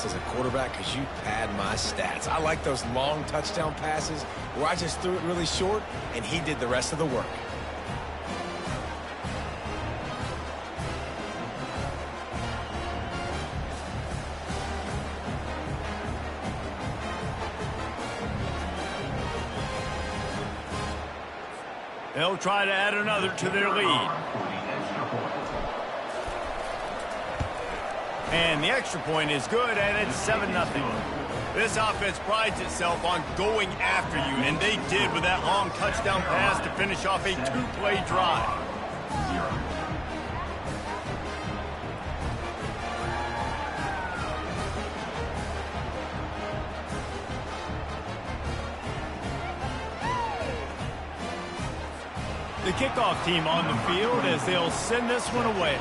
this as a quarterback because you pad my stats. I like those long touchdown passes where I just threw it really short and he did the rest of the work. They'll try to add another to their lead. And the extra point is good, and it's 7-0. This offense prides itself on going after you, and they did with that long touchdown pass to finish off a two-play drive. The kickoff team on the field as they'll send this one away.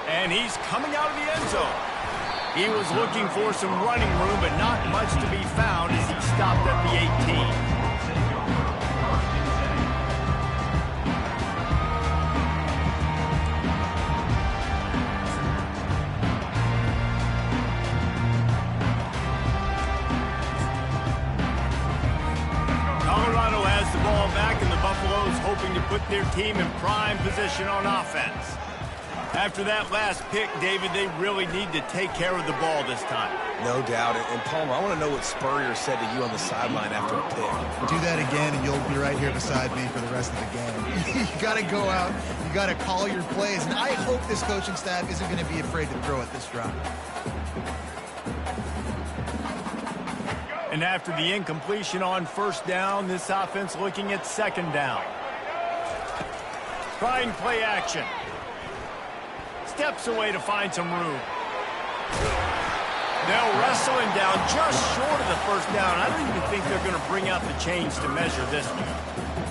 And he's coming out of the end zone. He was looking for some running room, but not much to be found as he stopped at the 18. Hoping to put their team in prime position on offense. After that last pick, David, they really need to take care of the ball this time. No doubt. And Palmer, I want to know what Spurrier said to you on the sideline after a pick. Do that again, and you'll be right here beside me for the rest of the game. You got to go out. You got to call your plays. And I hope this coaching staff isn't going to be afraid to throw it this drive. And after the incompletion on first down, this offense looking at second down. Trying play action. Steps away to find some room. They'll wrestle him down just short of the first down. I don't even think they're going to bring out the chains to measure this one.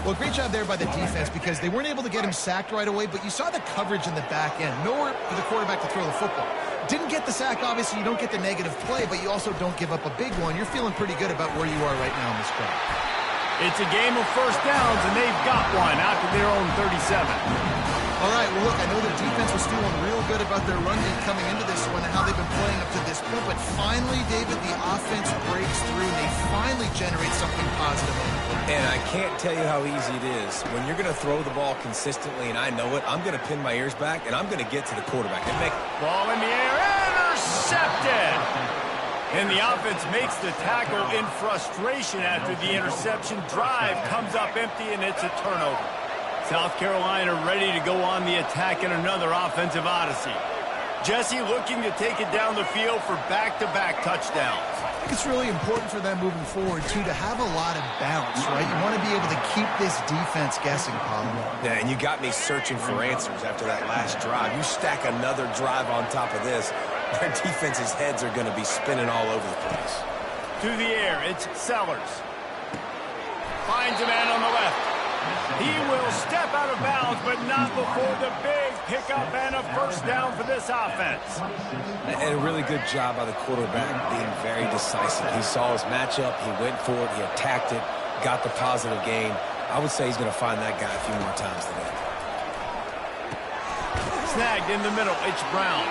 Well, great job there by the defense because they weren't able to get him sacked right away, but you saw the coverage in the back end. Nowhere for the quarterback to throw the football. Didn't get the sack, obviously. You don't get the negative play, but you also don't give up a big one. You're feeling pretty good about where you are right now in this drive. It's a game of first downs, and they've got one out to their own 37. All right, well, look, I know the defense was feeling real good about their run game coming into this one and how they've been playing up to this point, but finally, David, the offense breaks through, and they finally generate something positive on the play. And I can't tell you how easy it is. When you're going to throw the ball consistently, and I know it, I'm going to pin my ears back, and I'm going to get to the quarterback. And make ball in the air, intercepted! And the offense makes the tackle in frustration after the interception. Drive comes up empty, and it's a turnover. South Carolina ready to go on the attack in another offensive odyssey. Jesse looking to take it down the field for back-to-back touchdowns. I think it's really important for them moving forward, too, to have a lot of balance, right? You want to be able to keep this defense guessing, Colin. Yeah, and you got me searching for answers after that last drive. You stack another drive on top of this, their defense's heads are going to be spinning all over the place. To the air, it's Sellers. Finds a man on the left. He will step out of bounds, but not before the big pickup and a first down for this offense. And a really good job by the quarterback being very decisive. He saw his matchup, he went for it, he attacked it, got the positive gain. I would say he's going to find that guy a few more times today. Snagged in the middle, it's Brown.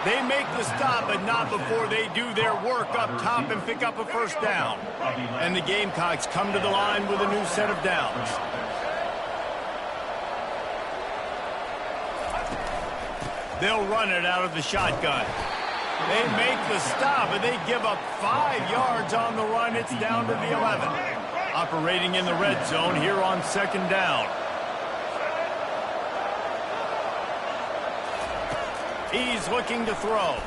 They make the stop, but not before they do their work up top and pick up a first down. And the Gamecocks come to the line with a new set of downs. They'll run it out of the shotgun. They make the stop, and they give up 5 yards on the run. It's down to the 11. Operating in the red zone here on second down. He's looking to throw.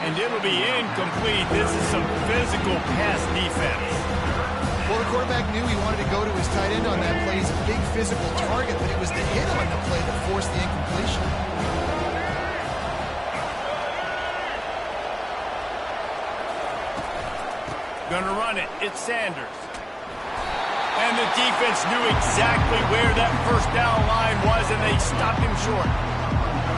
And it'll be incomplete. This is some physical pass defense. Well, the quarterback knew he wanted to go to his tight end on that play. He's a big physical target, but it was the hit on the play that forced the incompletion. Gonna run it. It's Sanders. And the defense knew exactly where that first down line was, and they stopped him short.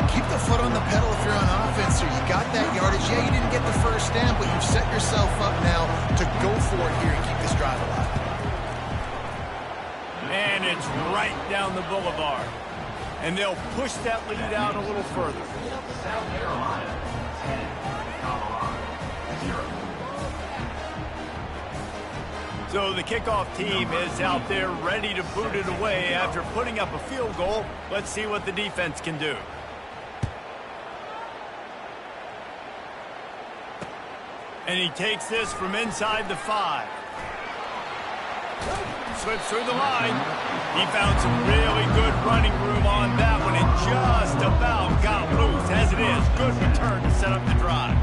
Keep the foot on the pedal if you're on offense, or you got that yardage. Yeah, you didn't get the first down, but you've set yourself up now to go for it here and keep this drive alive. it's right down the boulevard. And they'll push that lead out a little further. So the kickoff team is out there ready to boot it away after putting up a field goal. Let's see what the defense can do. And he takes this from inside the 5. Slips through the line. He found some really good running room on that one and just about got loose. As it is, good return to set up the drive.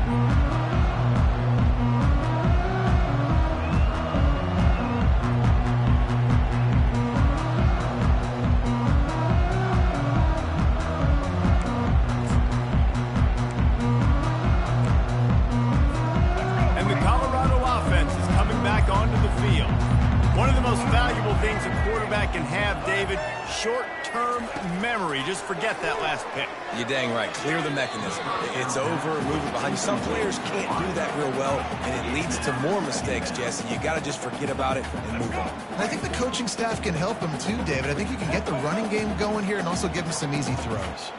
One of the most valuable things a quarterback can have, David, short-term memory. Just forget that last pick. You're dang right. Clear the mechanism. It's over, move it behind you. Some players can't do that real well, and it leads to more mistakes, Jesse. You got to just forget about it and move on. And I think the coaching staff can help him too, David. I think you can get the running game going here and also give him some easy throws.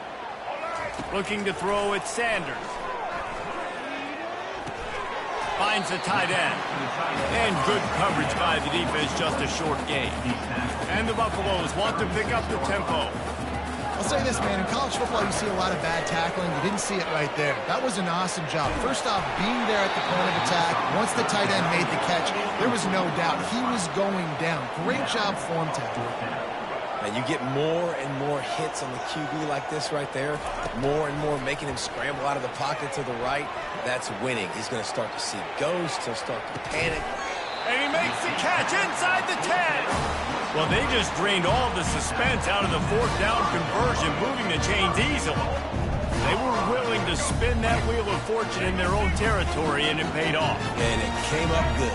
Looking to throw at Sanders. Finds the tight end. And good coverage by the defense, just a short gain. And the Buffaloes want to pick up the tempo. I'll say this, man. In college football, you see a lot of bad tackling. You didn't see it right there. That was an awesome job. First off, being there at the point of attack. Once the tight end made the catch, there was no doubt he was going down. Great job form tackling. And you get more and more hits on the QB like this right there. More and more making him scramble out of the pocket to the right. That's winning. He's going to start to see ghosts. He'll start to panic. And he makes the catch inside the 10. Well, they just drained all the suspense out of the 4th down conversion, moving the chains easily. They were willing to spin that wheel of fortune in their own territory, and it paid off. And it came up good.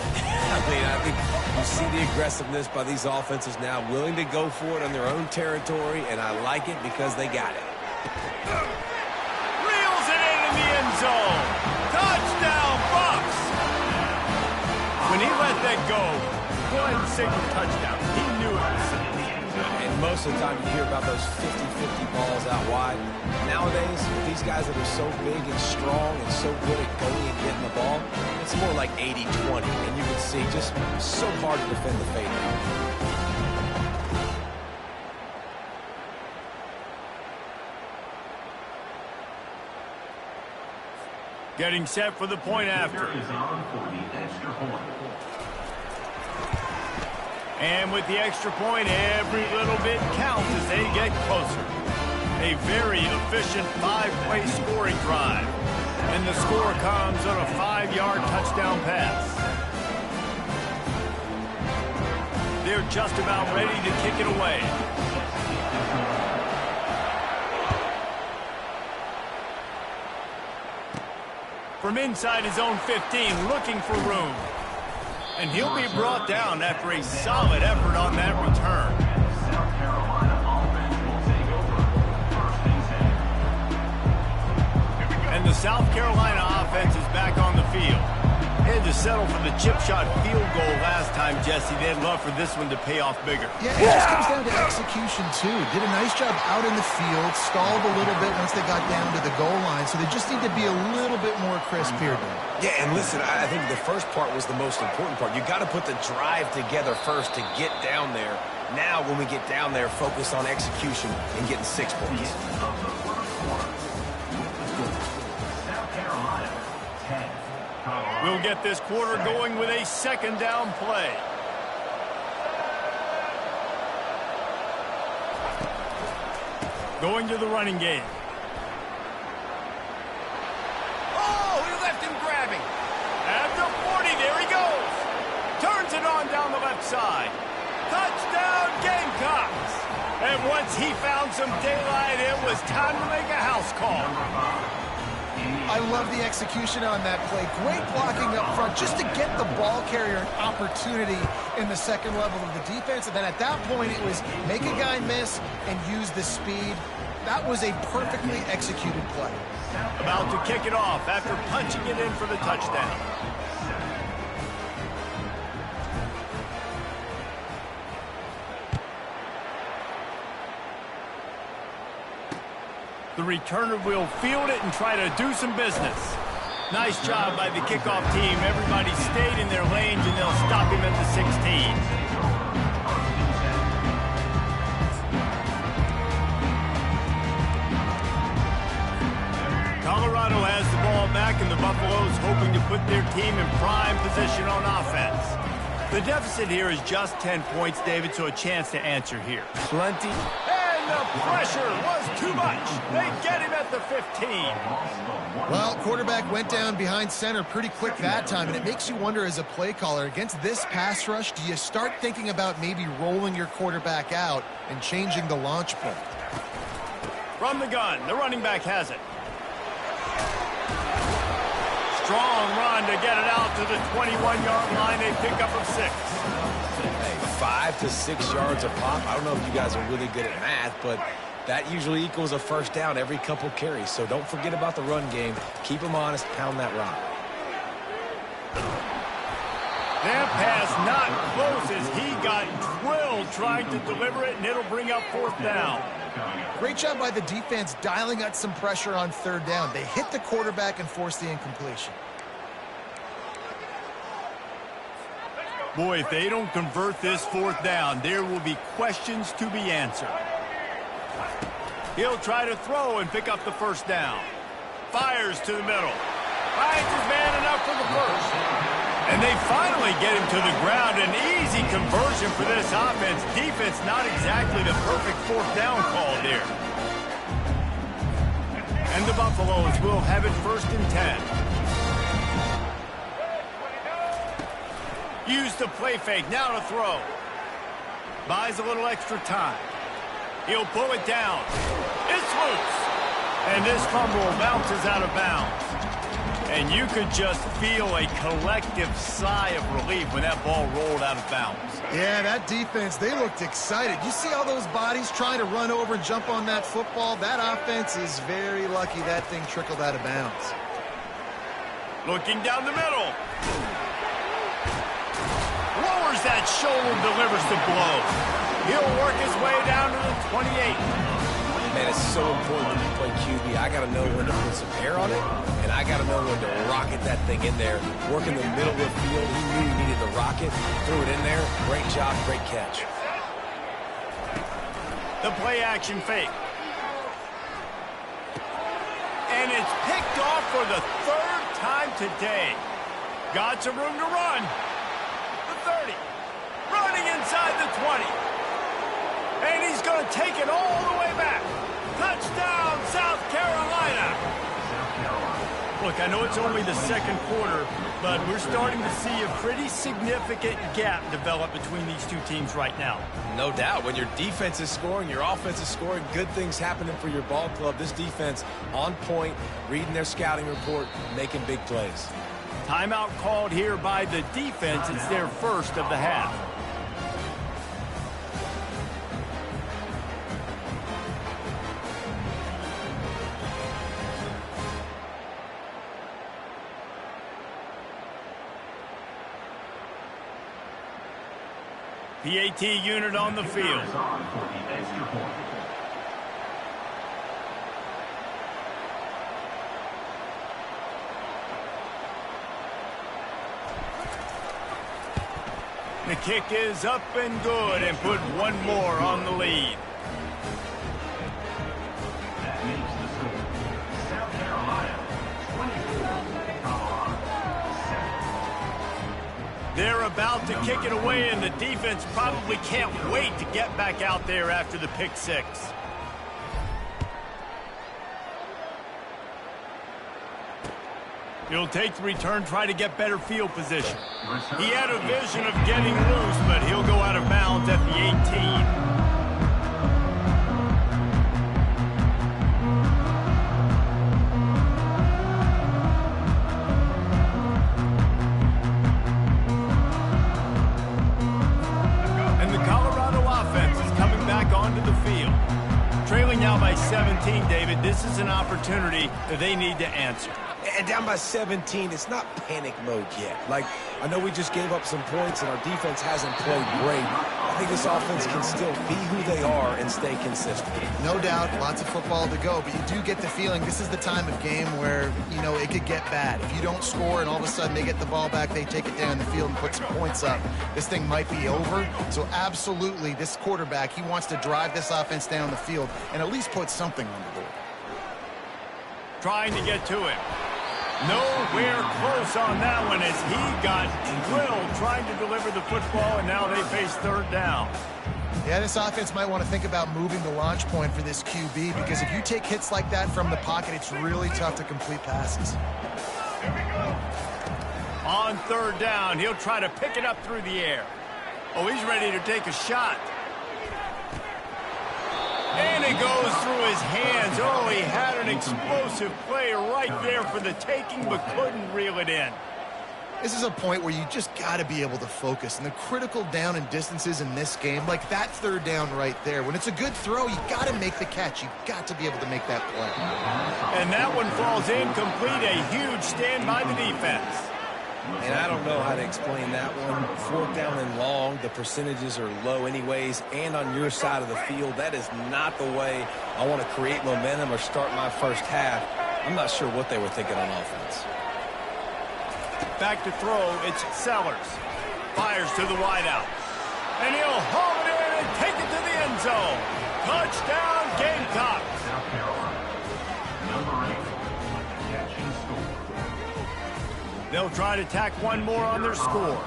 I think you see the aggressiveness by these offenses now, willing to go for it on their own territory, and I like it because they got it. Reels it in the end zone. Touchdown, Bucks! When he let that go ahead and signal touchdown. He knew it was safe. And most of the time you hear about those 50-50 balls out wide. Nowadays, these guys that are so big and strong and so good at going and getting the ball, it's more like 80-20. And you can see just so hard to defend the fade now. Getting set for the point after. And with the extra point, every little bit counts as they get closer. A very efficient 5-play scoring drive. And the score comes on a 5-yard touchdown pass. They're just about ready to kick it away. From inside his own 15, looking for room. And he'll be brought down after a solid effort on that return. And the South Carolina offense is back on the field. Had to settle for the chip shot field goal last time, Jesse. They'd love for this one to pay off bigger. Yeah, it just comes down to execution, too. Did a nice job out in the field, stalled a little bit once they got down to the goal line, so they just need to be a little bit more crisp here. Yeah, and listen, I think the first part was the most important part. You got to put the drive together first to get down there. Now, when we get down there, focus on execution and getting 6 points. We'll get this quarter going with a second down play. Going to the running game. Oh, he left him grabbing. At the 40, there he goes. Turns it on down the left side. Touchdown, Gamecocks. And once he found some daylight, it was time to make a house call. I love the execution on that play. Great blocking up front just to get the ball carrier an opportunity in the second level of the defense. And then at that point, it was make a guy miss and use the speed. That was a perfectly executed play. About to kick it off after punching it in for the touchdown. The returner will field it and try to do some business. Nice job by the kickoff team. Everybody stayed in their lanes, and they'll stop him at the 16. Colorado has the ball back, and the Buffaloes hoping to put their team in prime position on offense. The deficit here is just 10 points, David, so a chance to answer here. Plenty. And the pressure was too much. They get him at the 15. Well, quarterback went down behind center pretty quick that time, and it makes you wonder as a play caller, against this pass rush, do you start thinking about maybe rolling your quarterback out and changing the launch point? From the gun, the running back has it. Strong run to get it out to the 21-yard line. They pick up of 6. Hey, 5 to 6 yards a pop. I don't know if you guys are really good at math, but that usually equals a first down every couple carries. So don't forget about the run game. Keep them honest. Pound that rock. That pass not close as he got drilled trying to deliver it, and it'll bring up 4th down. Great job by the defense dialing out some pressure on 3rd down. They hit the quarterback and forced the incompletion. Boy, if they don't convert this 4th down, there will be questions to be answered. He'll try to throw and pick up the 1st down. Fires to the middle. Finds his man enough for the 1st. And they finally get him to the ground. An easy conversion for this offense. Defense not exactly the perfect 4th down call there. And the Buffaloes will have it 1st and 10. Use the play fake. Now to throw. Buys a little extra time. He'll pull it down. It's loose. And this fumble bounces out of bounds. And you could just feel a collective sigh of relief when that ball rolled out of bounds. Yeah, that defense, they looked excited. You see all those bodies trying to run over and jump on that football? That offense is very lucky that thing trickled out of bounds. Looking down the middle. Lowers that shoulder, delivers the blow. He'll work his way down to the 28. Man, it's so important when you play QB. I got to know when to put some air on it, and I got to know when to rocket that thing in there. Work in the middle of the field. He knew he needed the rocket. Threw it in there. Great job, great catch. The play action fake. And it's picked off for the 3rd time today. Got some room to run. The 30. Running inside the 20. And he's going to take it all the way back. Touchdown, South Carolina. Look, I know it's only the 2nd quarter, but we're starting to see a pretty significant gap develop between these two teams right now. No doubt. When your defense is scoring, your offense is scoring, good things happening for your ball club. This defense on point, reading their scouting report, making big plays. Timeout called here by the defense. It's their 1st of the half. PAT unit on the field. The kick is up and good, and put one more on the lead. That makes the score South Carolina 24, Colorado 7. They're about to kick it away, and the defense probably can't wait to get back out there after the pick 6. He'll take the return, try to get better field position. He had a vision of getting loose, but he'll go out of bounds at the 18. Trailing now by 17, David. This is an opportunity that they need to answer. And down by 17, it's not panic mode yet. Like, I know we just gave up some points and our defense hasn't played great. I think this offense can still be who they are and stay consistent. No doubt, lots of football to go, but you do get the feeling this is the time of game where, it could get bad. If you don't score and all of a sudden they get the ball back, they take it down the field and put some points up, this thing might be over. So absolutely, this quarterback, he wants to drive this offense down the field and at least put something on the board. Trying to get to him. Nowhere close on that one as he got drilled trying to deliver the football, and now they face third down. Yeah, this offense might want to think about moving the launch point for this QB, because if you take hits like that from the pocket, it's really tough to complete passes. On third down, he'll try to pick it up through the air. Oh, he's ready to take a shot. And it goes through his hands. Oh, he had an explosive play right there for the taking, but couldn't reel it in. This is a point where you just got to be able to focus. And the critical down and distances in this game, like that third down right there, when it's a good throw, you got to make the catch. You got to be able to make that play. And that one falls incomplete. A huge stand by the defense. And I don't know how to explain that one. Fourth down and long, the percentages are low anyways, and on your side of the field, that is not the way I want to create momentum or start my first half. I'm not sure what they were thinking on offense. Back to throw, it's Sellers. Fires to the wideout. And he'll haul it in and take it to the end zone. Touchdown, Gamecocks. South Carolina. Number 8. Catch and score. They'll try to tack one more on their score.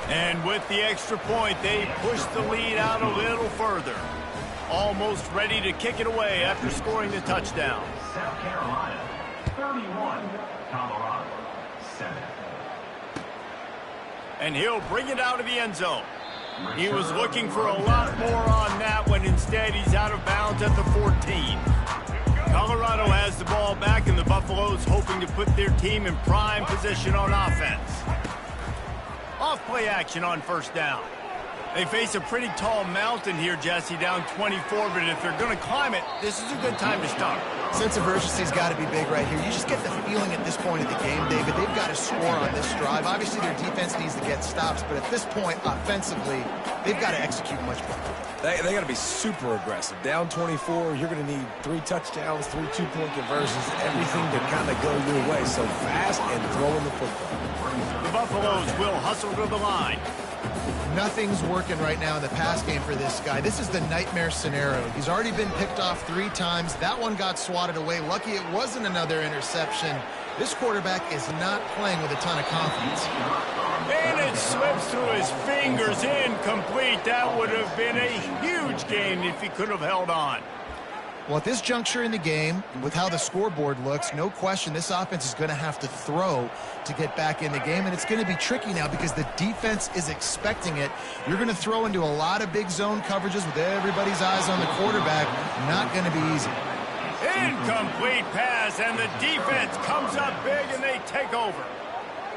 And with the extra point, they push the lead out a little further. Almost ready to kick it away after scoring the touchdown. South Carolina, 31. Colorado, 7. And he'll bring it out of the end zone. He was looking for a lot more on that one. Instead, he's out of bounds at the 14. Colorado has the ball back, and the Buffaloes hoping to put their team in prime position on offense. Off-play action on first down. They face a pretty tall mountain here, Jesse, down 24, but if they're going to climb it, this is a good time to start. Sense of urgency's got to be big right here. You just get the feeling at this point of the game, David, they've got to score on this drive. Obviously, their defense needs to get stops, but at this point, offensively, they've got to execute much better. They got to be super aggressive. Down 24, you're going to need 3 touchdowns, 3 two-point conversions, everything to kind of go your way. So fast and throwing the football. The Buffaloes will hustle to the line. Nothing's working right now in the pass game for this guy. This is the nightmare scenario. He's already been picked off 3 times. That one got swatted away. Lucky it wasn't another interception. This quarterback is not playing with a ton of confidence. And it slips through his fingers, incomplete. That would have been a huge gain if he could have held on. Well, at this juncture in the game, with how the scoreboard looks, no question this offense is going to have to throw to get back in the game, and it's going to be tricky now because the defense is expecting it. You're going to throw into a lot of big zone coverages with everybody's eyes on the quarterback. Not going to be easy. Incomplete pass, and the defense comes up big, and they take over.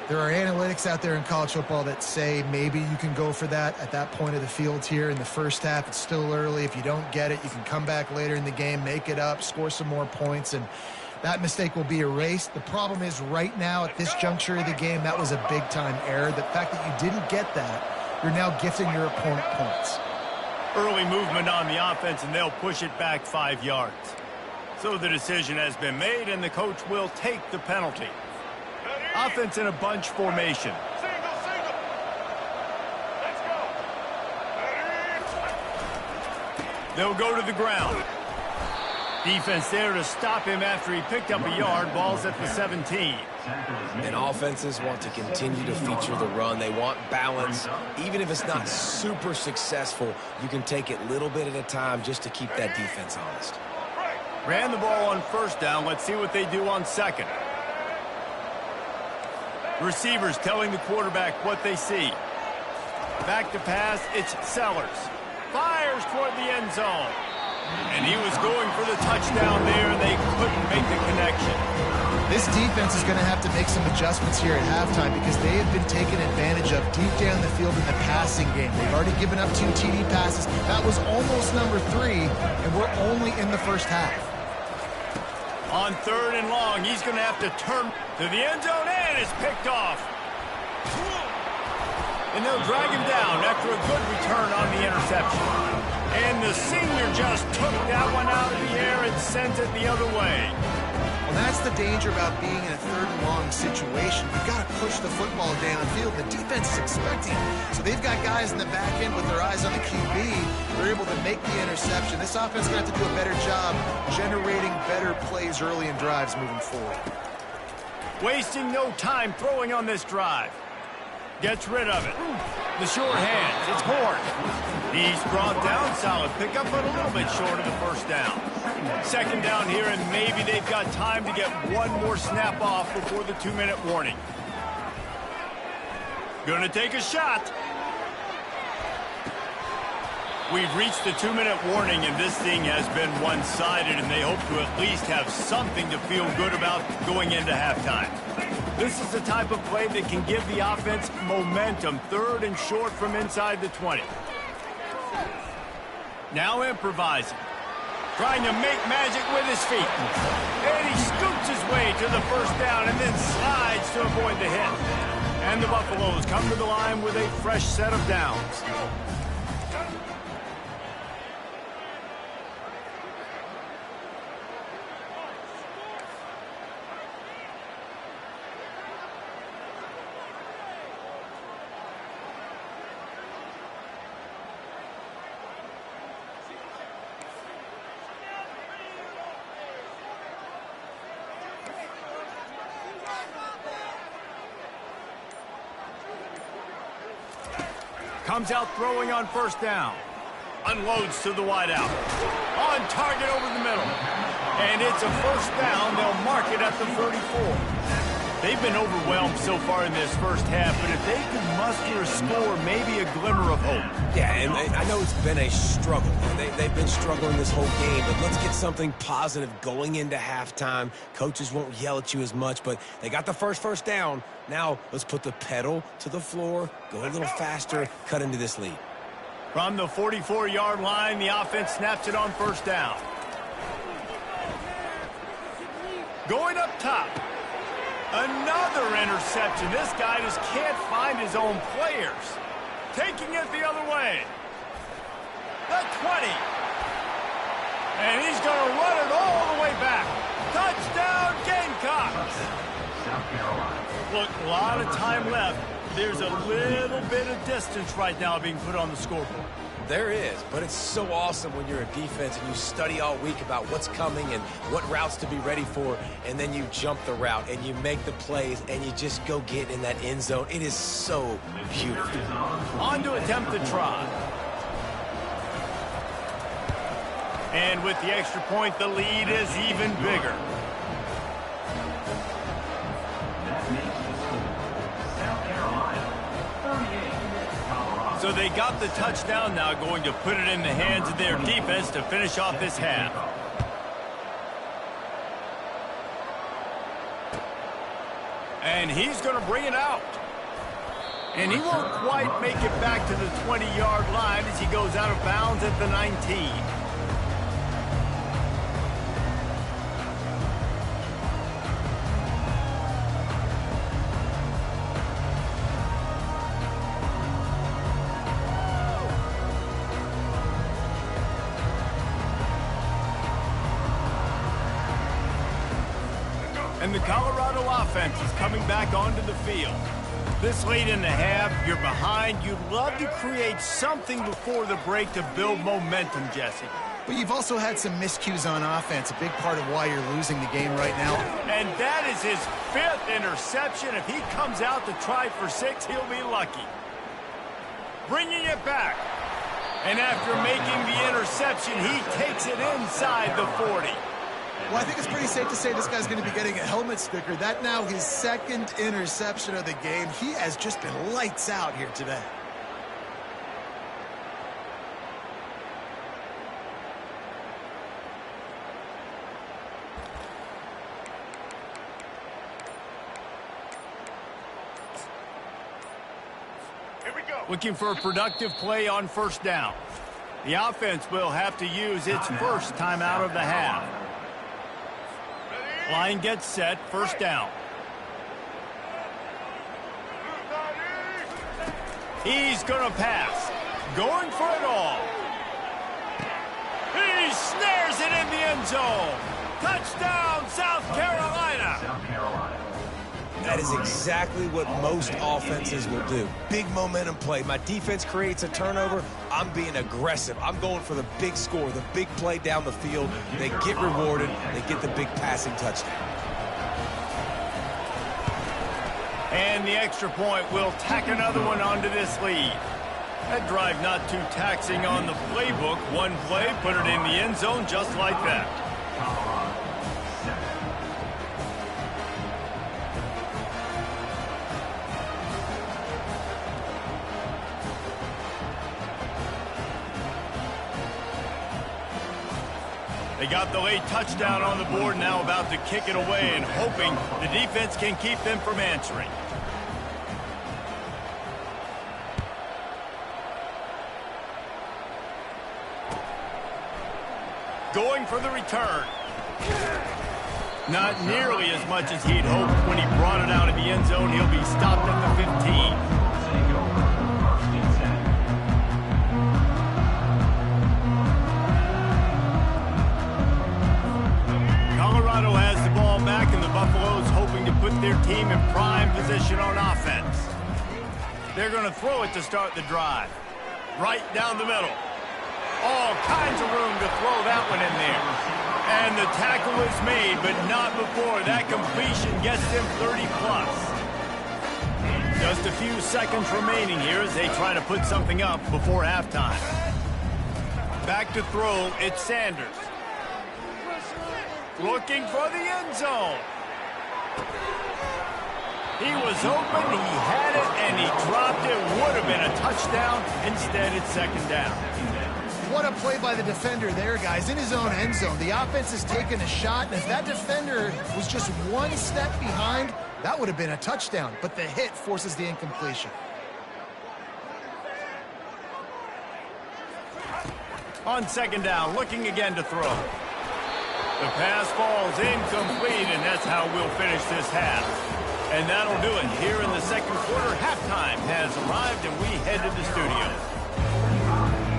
There are analytics out there in college football that say maybe you can go for that at that point of the field here in the first half. It's still early. If you don't get it, you can come back later in the game, make it up, score some more points, and that mistake will be erased. The problem is right now at this juncture of the game, that was a big-time error. The fact that you didn't get that, you're now gifting your opponent points. Early movement on the offense, and they'll push it back 5 yards. So the decision has been made, and the coach will take the penalty. Offense in a bunch formation. Single. Let's go. They'll go to the ground. Defense there to stop him after he picked up a yard. Ball's at the 17. And offenses want to continue to feature the run. They want balance. Even if it's not super successful, you can take it little bit at a time just to keep that defense honest. Ran the ball on first down. Let's see what they do on second. Receivers telling the quarterback what they see. Back to pass, it's Sellers. Fires toward the end zone. And he was going for the touchdown there, and they couldn't make the connection. This defense is going to have to make some adjustments here at halftime because they have been taken advantage of deep down the field in the passing game. They've already given up 2 TD passes. That was almost number 3, and we're only in the first half. On third and long, he's going to have to turn to the end zone, and it's picked off. And they'll drag him down after a good return on the interception. And the senior just took that one out of the air and sends it the other way. Well, that's the danger about being in a third and long situation. You've got to push the football downfield. The defense is expecting it. So they've got guys in the back end with their eyes on the QB. They're able to make the interception. This offense is going to have to do a better job generating better plays early in drives moving forward. Wasting no time throwing on this drive. Gets rid of it. The short hands. It's Horn. He's brought down. Solid pickup, but a little bit short of the first down. Second down here, and maybe they've got time to get one more snap off before the 2-minute warning. Gonna take a shot. We've reached the 2-minute warning, and this thing has been one-sided, and they hope to at least have something to feel good about going into halftime. This is the type of play that can give the offense momentum. Third and short from inside the 20. Now improvising. Trying to make magic with his feet. And he scoots his way to the first down and then slides to avoid the hit. And the Buffaloes come to the line with a fresh set of downs. Comes out throwing on first down. Unloads to the wideout. On target over the middle. And it's a first down. They'll mark it at the 34. They've been overwhelmed so far in this first half, but if they can muster a score, maybe a glimmer of hope. Yeah, and I know it's been a struggle. They've been struggling this whole game, but let's get something positive going into halftime. Coaches won't yell at you as much, but they got the first down. Now let's put the pedal to the floor, go a little faster, cut into this lead. From the 44-yard line, the offense snaps it on first down. Going up top. Another interception. This guy just can't find his own players. Taking it the other way. The 20. And he's going to run it all the way back. Touchdown, Gamecocks. Look, a lot of time left. There's a little bit of distance right now being put on the scoreboard. There is, but it's so awesome when you're a defense and you study all week about what's coming and what routes to be ready for, and then you jump the route and you make the plays and you just go get in that end zone. It is so beautiful. On to attempt the try. And with the extra point, the lead is even bigger. So they got the touchdown, now going to put it in the hands of their defense to finish off this half. And he's going to bring it out. And he won't quite make it back to the 20-yard line as he goes out of bounds at the 19. And the Colorado offense is coming back onto the field. This late in the half, you're behind. You'd love to create something before the break to build momentum, Jesse. But you've also had some miscues on offense, a big part of why you're losing the game right now. And that is his 5th interception. If he comes out to try for 6, he'll be lucky. Bringing it back. And after making the interception, he takes it inside the 40. Well, I think it's pretty safe to say this guy's going to be getting a helmet sticker. That now his 2nd interception of the game. He has just been lights out here today. Here we go. Looking for a productive play on first down. The offense will have to use its first timeout of the half. Line gets set, first down. He's going to pass. Going for it all. He snares it in the end zone. Touchdown, South Carolina. South Carolina. That is exactly what most offenses will do. Big momentum play. My defense creates a turnover. I'm being aggressive. I'm going for the big score, the big play down the field. They get rewarded. They get the big passing touchdown. And the extra point will tack another one onto this lead. That drive not too taxing on the playbook. One play, put it in the end zone just like that. They got the late touchdown on the board, now about to kick it away and hoping the defense can keep them from answering. Going for the return. Not nearly as much as he'd hoped when he brought it out of the end zone. He'll be stopped at the 15. Colorado has the ball back, and the Buffaloes hoping to put their team in prime position on offense. They're going to throw it to start the drive. Right down the middle. All kinds of room to throw that one in there. And the tackle is made, but not before that completion gets them 30-plus. Just a few seconds remaining here as they try to put something up before halftime. Back to throw, it's Sanders. Looking for the end zone. He was open, he had it, and he dropped it. Would have been a touchdown. Instead, it's second down. What a play by the defender there, guys, in his own end zone. The offense has taken a shot, and if that defender was just one step behind, that would have been a touchdown. But the hit forces the incompletion. On second down, looking again to throw. The pass falls incomplete, and that's how we'll finish this half. And that'll do it here in the second quarter. Halftime has arrived, and we head to the studio.